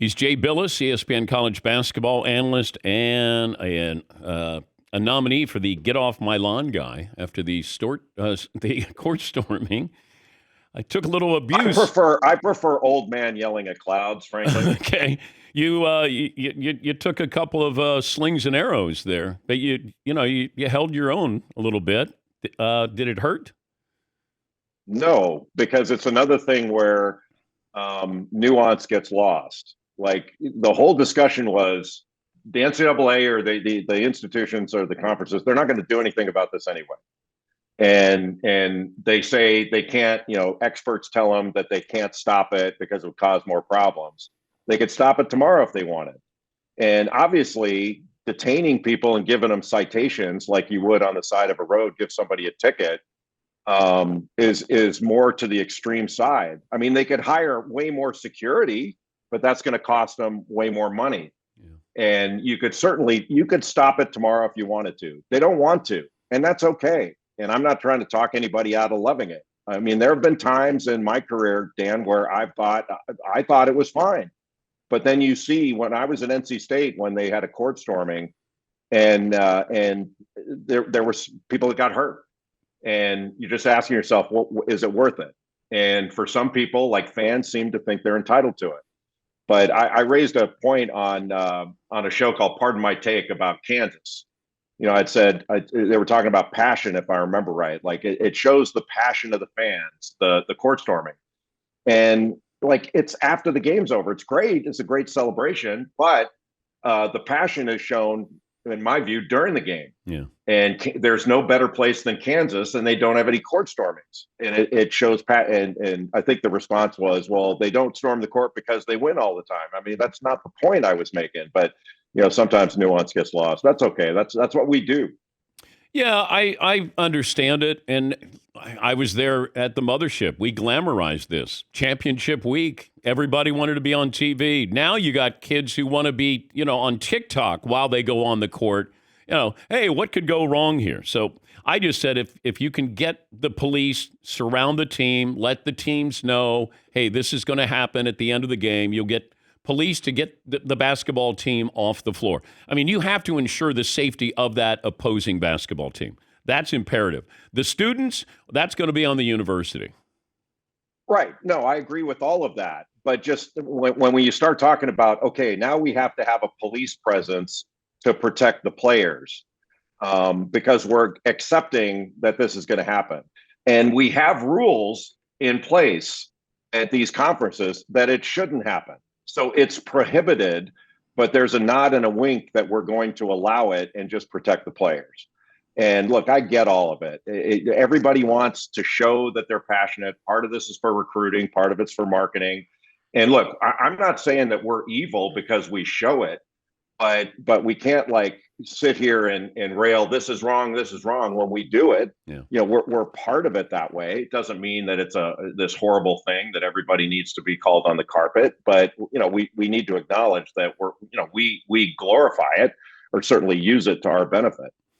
He's Jay Bilas, ESPN college basketball analyst, and a nominee for the Get Off My Lawn guy after the court storming. I took a little abuse. I prefer old man yelling at clouds, frankly. Okay, you took a couple of slings and arrows there, but you held your own a little bit. Did it hurt? No, because it's another thing where nuance gets lost. Like the whole discussion was the NCAA or the institutions or the conferences, they're not going to do anything about this anyway. And they say they can't, experts tell them that they can't stop it because it would cause more problems. They could stop it tomorrow if they wanted. And obviously detaining people and giving them citations like you would on the side of a road, give somebody a ticket, is more to the extreme side. I mean, they could hire way more security, but that's going to cost them way more money. Yeah. And you could stop it tomorrow if you wanted to. They don't want to, and that's okay. And I'm not trying to talk anybody out of loving it. I mean, there have been times in my career, Dan, where I thought it was fine. But then you see when I was at NC State, when they had a court storming and there were people that got hurt. And you're just asking yourself, is it worth it? And for some people, like fans, seem to think they're entitled to it. But I raised a point on a show called Pardon My Take about Kansas. I'd said they were talking about passion, if I remember right. Like it shows the passion of the fans, the court storming. And like it's after the game's over. It's great. It's a great celebration. But the passion is shown, in my view, during the game. Yeah. And there's no better place than Kansas, and they don't have any court stormings. And it shows and I think the response was, well, they don't storm the court because they win all the time. I mean, that's not the point I was making, but sometimes nuance gets lost. That's okay. That's what we do. Yeah, I understand it. And I was there at the mothership. We glamorized this. Championship week. Everybody wanted to be on TV. Now you got kids who want to be, on TikTok while they go on the court. Hey, what could go wrong here? So I just said if you can get the police, surround the team, let the teams know, hey, this is going to happen at the end of the game. You'll get police to get the basketball team off the floor. I mean, you have to ensure the safety of that opposing basketball team. That's imperative. The students, that's going to be on the university. Right. No, I agree with all of that. But just when you start talking about, okay, now we have to have a police presence to protect the players because we're accepting that this is going to happen. And we have rules in place at these conferences that it shouldn't happen. So it's prohibited, but there's a nod and a wink that we're going to allow it and just protect the players. And look, I get all of it. Everybody wants to show that they're passionate. Part of this is for recruiting. Part of it's for marketing. And look, I'm not saying that we're evil because we show it, but we can't sit here and rail, this is wrong when we do it. Yeah. We're part of it that way. It doesn't mean that it's this horrible thing that everybody needs to be called on the carpet, but we need to acknowledge that we glorify it or certainly use it to our benefit.